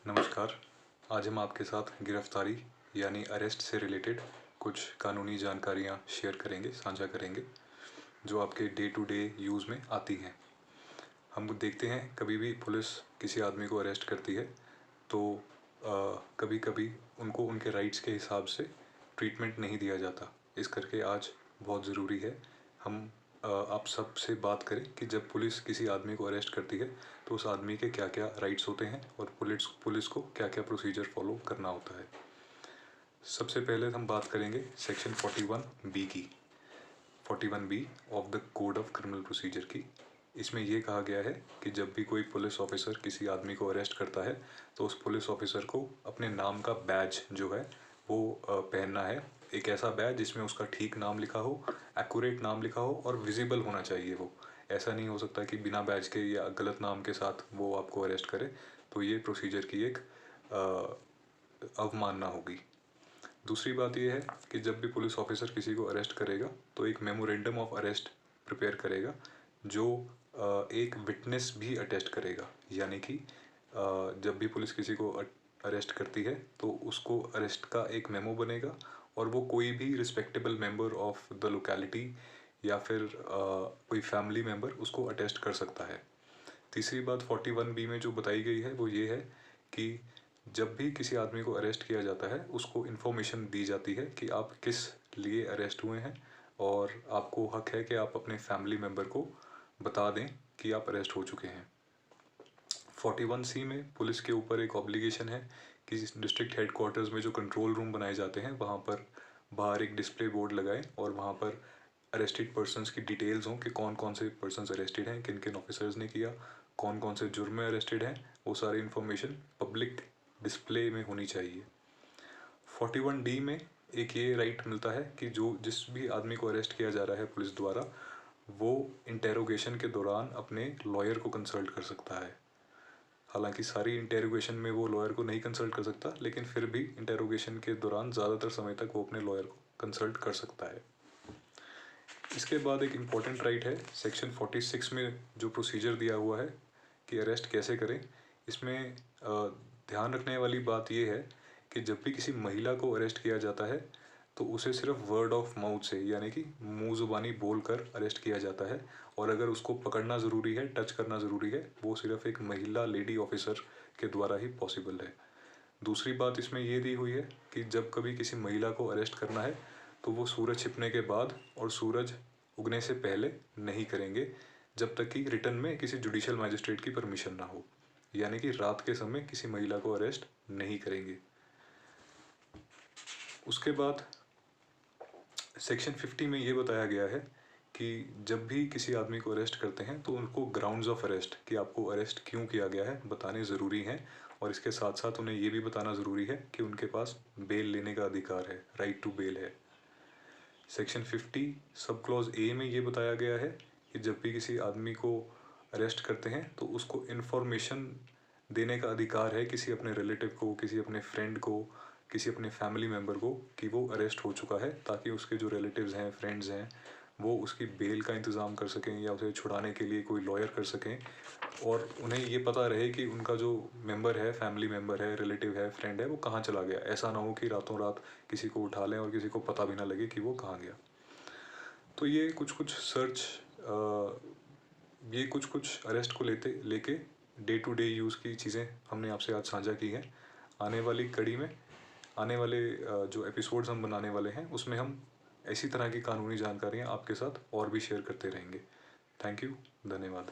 नमस्कार। आज हम आपके साथ गिरफ्तारी यानी अरेस्ट से रिलेटेड कुछ कानूनी जानकारियाँ शेयर करेंगे, साझा करेंगे, जो आपके डे टू डे यूज़ में आती हैं। हम देखते हैं कभी भी पुलिस किसी आदमी को अरेस्ट करती है तो कभी कभी उनको उनके राइट्स के हिसाब से ट्रीटमेंट नहीं दिया जाता। इस करके आज बहुत ज़रूरी है हम आप सब से बात करें कि जब पुलिस किसी आदमी को अरेस्ट करती है तो उस आदमी के क्या क्या राइट्स होते हैं और पुलिस को क्या क्या प्रोसीजर फॉलो करना होता है। सबसे पहले हम बात करेंगे सेक्शन 41B की, 41B of the code of criminal procedure की। इसमें यह कहा गया है कि जब भी कोई पुलिस ऑफिसर किसी आदमी को अरेस्ट करता है तो उस पुलिस ऑफिसर को अपने नाम का बैज जो है वो पहनना है। एक ऐसा बैज जिसमें उसका ठीक नाम लिखा हो, एक्यूरेट नाम लिखा हो और विजिबल होना चाहिए। वो ऐसा नहीं हो सकता कि बिना बैज के या गलत नाम के साथ वो आपको अरेस्ट करे, तो ये प्रोसीजर की एक अवमानना होगी। दूसरी बात यह है कि जब भी पुलिस ऑफिसर किसी को अरेस्ट करेगा तो एक मेमोरेंडम ऑफ अरेस्ट प्रिपेयर करेगा जो एक विटनेस भी अटेस्ट करेगा। यानी कि जब भी पुलिस किसी को अरेस्ट करती है तो उसको अरेस्ट का एक मेमो बनेगा और वो कोई भी respectable member of the locality या फिर कोई फैमिली मेंबर उसको अटेस्ट कर सकता है। तीसरी बात 41B में जो बताई गई है वो ये है कि जब भी किसी आदमी को अरेस्ट किया जाता है उसको इन्फॉर्मेशन दी जाती है कि आप किस लिए अरेस्ट हुए हैं और आपको हक है कि आप अपने फैमिली मेम्बर को बता दें कि आप अरेस्ट हो चुके हैं। 41C में पुलिस के ऊपर एक ऑब्लिगेशन है कि डिस्ट्रिक्ट हेडक्वार्टर्स में जो कंट्रोल रूम बनाए जाते हैं वहाँ पर बाहर एक डिस्प्ले बोर्ड लगाएं और वहाँ पर अरेस्टेड पर्सनस की डिटेल्स हों कि कौन कौन से पर्सनस अरेस्टेड हैं, किन किन ऑफिसर्स ने किया, कौन कौन से जुर्म में अरेस्टेड हैं, वो सारी इन्फॉर्मेशन पब्लिक डिस्प्ले में होनी चाहिए। 41D में एक ये राइट मिलता है कि जिस भी आदमी को अरेस्ट किया जा रहा है पुलिस द्वारा वो इंटेरोगेशन के दौरान अपने लॉयर को कंसल्ट कर सकता है। हालांकि सारी इंटेरोगेशन में वो लॉयर को नहीं कंसल्ट कर सकता, लेकिन फिर भी इंटेरोगेशन के दौरान ज़्यादातर समय तक वो अपने लॉयर को कंसल्ट कर सकता है। इसके बाद एक इम्पॉर्टेंट राइट है सेक्शन 46 में जो प्रोसीजर दिया हुआ है कि अरेस्ट कैसे करें। इसमें ध्यान रखने वाली बात यह है कि जब भी किसी महिला को अरेस्ट किया जाता है तो उसे सिर्फ वर्ड ऑफ माउथ से यानी कि मुँह ज़ुबानी बोल कर अरेस्ट किया जाता है और अगर उसको पकड़ना ज़रूरी है, टच करना ज़रूरी है, वो सिर्फ एक महिला लेडी ऑफिसर के द्वारा ही पॉसिबल है। दूसरी बात इसमें ये दी हुई है कि जब कभी किसी महिला को अरेस्ट करना है तो वो सूरज छिपने के बाद और सूरज उगने से पहले नहीं करेंगे जब तक कि रिटर्न में किसी जुडिशियल मैजिस्ट्रेट की परमिशन ना हो। यानी कि रात के समय किसी महिला को अरेस्ट नहीं करेंगे। उसके बाद सेक्शन 50 में ये बताया गया है कि जब भी किसी आदमी को अरेस्ट करते हैं तो उनको ग्राउंड्स ऑफ अरेस्ट कि आपको अरेस्ट क्यों किया गया है बताने ज़रूरी हैं और इसके साथ साथ उन्हें ये भी बताना ज़रूरी है कि उनके पास बेल लेने का अधिकार है, राइट टू बेल है। सेक्शन 50 सब क्लॉज ए में ये बताया गया है कि जब भी किसी आदमी को अरेस्ट करते हैं तो उसको इन्फॉर्मेशन देने का अधिकार है किसी अपने रिलेटिव को, किसी अपने फ्रेंड को, किसी अपने फैमिली मेम्बर को कि वो अरेस्ट हो चुका है, ताकि उसके जो रिलेटिव्स हैं, फ्रेंड्स हैं, वो उसकी बेल का इंतज़ाम कर सकें या उसे छुड़ाने के लिए कोई लॉयर कर सकें और उन्हें ये पता रहे कि उनका जो मेंबर है, फैमिली मेम्बर है, रिलेटिव है, फ्रेंड है, वो कहाँ चला गया। ऐसा ना हो कि रातों रात किसी को उठा लें और किसी को पता भी ना लगे कि वो कहाँ गया। तो ये कुछ कुछ अरेस्ट को लेके डे टू डे यूज़ की चीज़ें हमने आपसे आज साझा की हैं। आने वाली कड़ी में आने वाले जो एपिसोड्स हम बनाने वाले हैं उसमें हम ऐसी तरह की कानूनी जानकारियाँ आपके साथ और भी शेयर करते रहेंगे। थैंक यू, धन्यवाद।